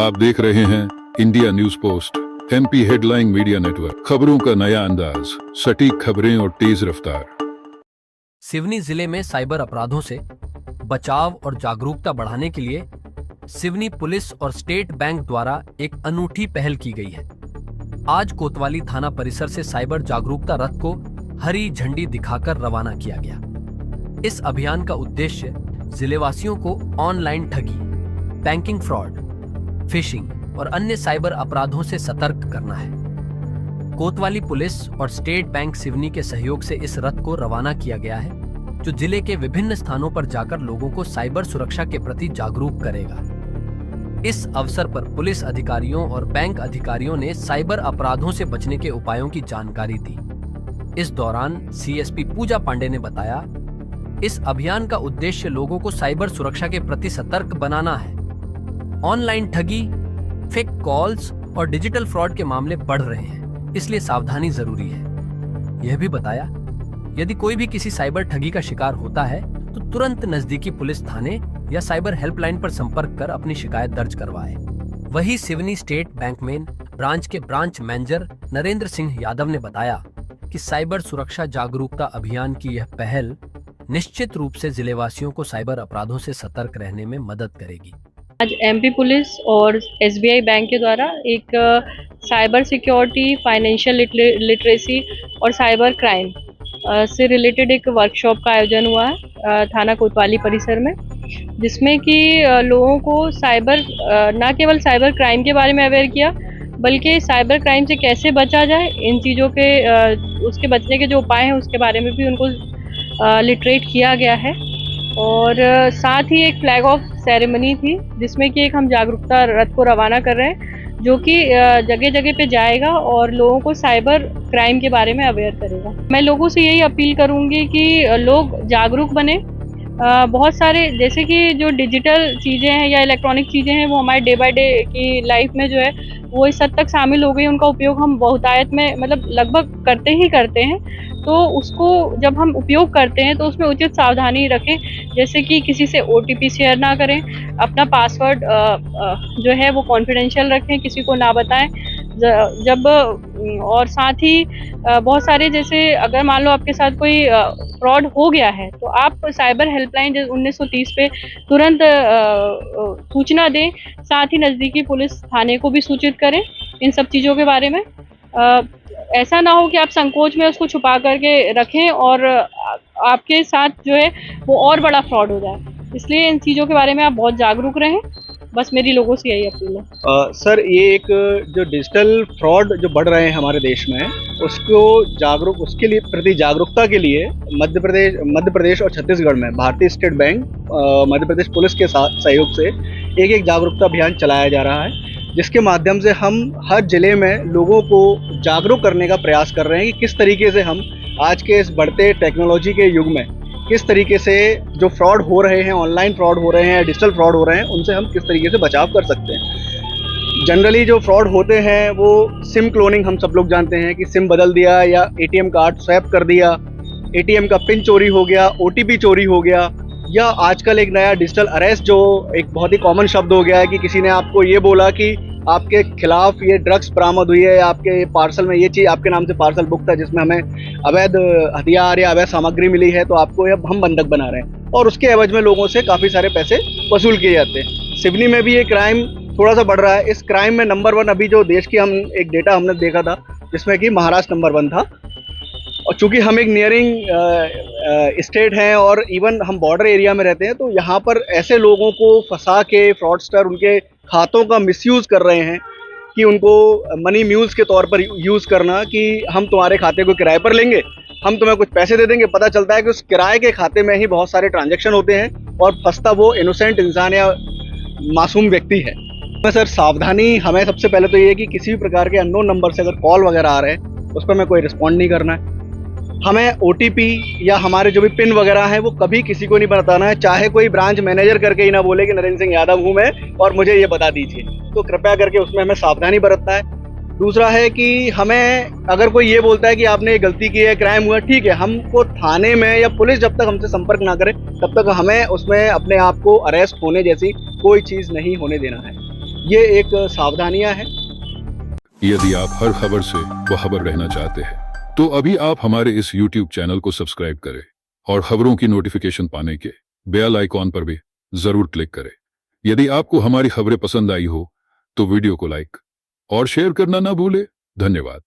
आप देख रहे हैं India news post MP headline media network, खबरों का नया अंदाज, सटीक खबरें और तेज रफ्तार। सिवनी जिले में साइबर अपराधों से बचाव और जागरूकता बढ़ाने के लिए सिवनी पुलिस और स्टेट बैंक द्वारा एक अनूठी पहल की गई है। आज कोतवाली थाना परिसर से साइबर जागरूकता रथ को हरी झंडी दिखाकर रवाना किया गया। इस अभियान का उद्देश्य जिलेवासियों को ऑनलाइन ठगी, बैंकिंग फ्रॉड, फिशिंग और अन्य साइबर अपराधों से सतर्क करना है। कोतवाली पुलिस और स्टेट बैंक सिवनी के सहयोग से इस रथ को रवाना किया गया है, जो जिले के विभिन्न स्थानों पर जाकर लोगों को साइबर सुरक्षा के प्रति जागरूक करेगा। इस अवसर पर पुलिस अधिकारियों और बैंक अधिकारियों ने साइबर अपराधों से बचने के उपायों की जानकारी दी। इस दौरान सीएसपी पूजा पांडे ने बताया, इस अभियान का उद्देश्य लोगों को साइबर सुरक्षा के प्रति सतर्क बनाना है। ऑनलाइन ठगी, फेक कॉल्स और डिजिटल फ्रॉड के मामले बढ़ रहे हैं, इसलिए सावधानी जरूरी है। यह भी बताया, यदि कोई भी किसी साइबर ठगी का शिकार होता है तो तुरंत नजदीकी पुलिस थाने या साइबर हेल्पलाइन पर संपर्क कर अपनी शिकायत दर्ज करवाए। वहीं Seoni state bank main branch के ब्रांच मैनेजर नरेंद्र सिंह यादव ने बताया कि साइबर सुरक्षा जागरूकता अभियान की यह पहल निश्चित रूप से जिलेवासियों को साइबर अपराधों से सतर्क रहने में मदद करेगी। आज एमपी पुलिस और एसबीआई बैंक के द्वारा एक साइबर सिक्योरिटी, फाइनेंशियल लिटरेसी और साइबर क्राइम से रिलेटेड एक वर्कशॉप का आयोजन हुआ है थाना कोतवाली परिसर में, जिसमें कि लोगों को साइबर न केवल साइबर क्राइम के बारे में अवेयर किया, बल्कि साइबर क्राइम से कैसे बचा जाए, इन चीज़ों के उसके बचने के जो उपाय हैं उसके बारे में भी उनको लिटरेट किया गया है। और साथ ही एक फ्लैग ऑफ सेरेमनी थी, जिसमें कि एक हम जागरूकता रथ को रवाना कर रहे हैं, जो कि जगह जगह पे जाएगा और लोगों को साइबर क्राइम के बारे में अवेयर करेगा। मैं लोगों से यही अपील करूंगी कि लोग जागरूक बने। बहुत सारे जैसे कि जो डिजिटल चीज़ें हैं या इलेक्ट्रॉनिक चीज़ें हैं, वो हमारे डे बाय डे की लाइफ में जो है वो इस हद तक शामिल हो गई, उनका उपयोग हम बहुतायत में मतलब लगभग करते हैं। तो उसको जब हम उपयोग करते हैं तो उसमें उचित सावधानी रखें, जैसे कि किसी से ओटीपी शेयर ना करें, अपना पासवर्ड जो है वो कॉन्फिडेंशियल रखें, किसी को ना बताएं। जब और साथ ही बहुत सारे जैसे अगर मान लो आपके साथ कोई फ्रॉड हो गया है तो आप साइबर हेल्पलाइन 1930 पे तुरंत सूचना दें। साथ ही नज़दीकी पुलिस थाने को भी सूचित करें इन सब चीज़ों के बारे में। ऐसा ना हो कि आप संकोच में उसको छुपा करके रखें और आपके साथ जो है वो और बड़ा फ्रॉड हो जाए, इसलिए इन चीज़ों के बारे में आप बहुत जागरूक रहें। बस मेरी लोगों से यही अपील है। सर, ये एक जो डिजिटल फ्रॉड जो बढ़ रहे हैं हमारे देश में, उसके लिए प्रति जागरूकता के लिए मध्य प्रदेश और छत्तीसगढ़ में भारतीय state bank Madhya Pradesh police के साथ सहयोग से एक जागरूकता अभियान चलाया जा रहा है, जिसके माध्यम से हम हर जिले में लोगों को जागरूक करने का प्रयास कर रहे हैं कि किस तरीके से हम आज के इस बढ़ते टेक्नोलॉजी के युग में किस तरीके से जो फ्रॉड हो रहे हैं, ऑनलाइन फ्रॉड हो रहे हैं, डिजिटल फ्रॉड हो रहे हैं, उनसे हम किस तरीके से बचाव कर सकते हैं। जनरली जो फ्रॉड होते हैं वो सिम क्लोनिंग, हम सब लोग जानते हैं कि सिम बदल दिया या एटीएम कार्ड स्वैप कर दिया, एटीएम का पिन चोरी हो गया, ओटीपी चोरी हो गया, या आजकल एक नया डिजिटल अरेस्ट जो एक बहुत ही कॉमन शब्द हो गया है कि किसी ने आपको ये बोला कि आपके खिलाफ ये ड्रग्स बरामद हुई है, आपके पार्सल में ये चीज़, आपके नाम से पार्सल बुक था जिसमें हमें अवैध हथियार या अवैध सामग्री मिली है, तो आपको अब हम बंधक बना रहे हैं, और उसके एवज में लोगों से काफ़ी सारे पैसे वसूल किए जाते हैं। सिवनी में भी ये क्राइम थोड़ा सा बढ़ रहा है। इस क्राइम में नंबर 1 अभी जो देश की हम एक डेटा हमने देखा था जिसमें कि महाराष्ट्र नंबर 1 था, और चूँकि हम एक नियरिंग स्टेट हैं और इवन हम बॉर्डर एरिया में रहते हैं, तो यहाँ पर ऐसे लोगों को फंसा के फ्रॉडस्टर उनके खातों का मिसयूज़ कर रहे हैं कि उनको मनी म्यूज़ के तौर पर यूज़ करना कि हम तुम्हारे खाते को किराए पर लेंगे, हम तुम्हें कुछ पैसे दे देंगे। पता चलता है कि उस किराए के खाते में ही बहुत सारे ट्रांजैक्शन होते हैं और फंसता वो इनोसेंट इंसान या मासूम व्यक्ति है। तो सर, सावधानी हमें सबसे पहले तो ये है कि किसी भी प्रकार के अननोन नंबर से अगर कॉल वगैरह आ रहे हैं उस पर हमें कोई रिस्पॉन्ड नहीं करना है। हमें ओटीपी या हमारे जो भी पिन वगैरह हैं वो कभी किसी को नहीं बताना है, चाहे कोई ब्रांच मैनेजर करके ही ना बोले कि नरेंद्र सिंह यादव हूँ मैं और मुझे ये बता दीजिए, तो कृपया करके उसमें हमें सावधानी बरतना है। दूसरा है कि हमें अगर कोई ये बोलता है कि आपने ये गलती की है, क्राइम हुआ, ठीक है, हमको थाने में या पुलिस जब तक हमसे संपर्क ना करे तब तक हमें उसमें अपने आप को अरेस्ट होने जैसी कोई चीज़ नहीं होने देना है। ये एक सावधानियां हैं। यदि आप हर खबर से बाखबर रहना चाहते हैं तो अभी आप हमारे इस YouTube चैनल को सब्सक्राइब करें और खबरों की नोटिफिकेशन पाने के बेल आइकॉन पर भी जरूर क्लिक करें। यदि आपको हमारी खबरें पसंद आई हो तो वीडियो को लाइक और शेयर करना ना भूले। धन्यवाद।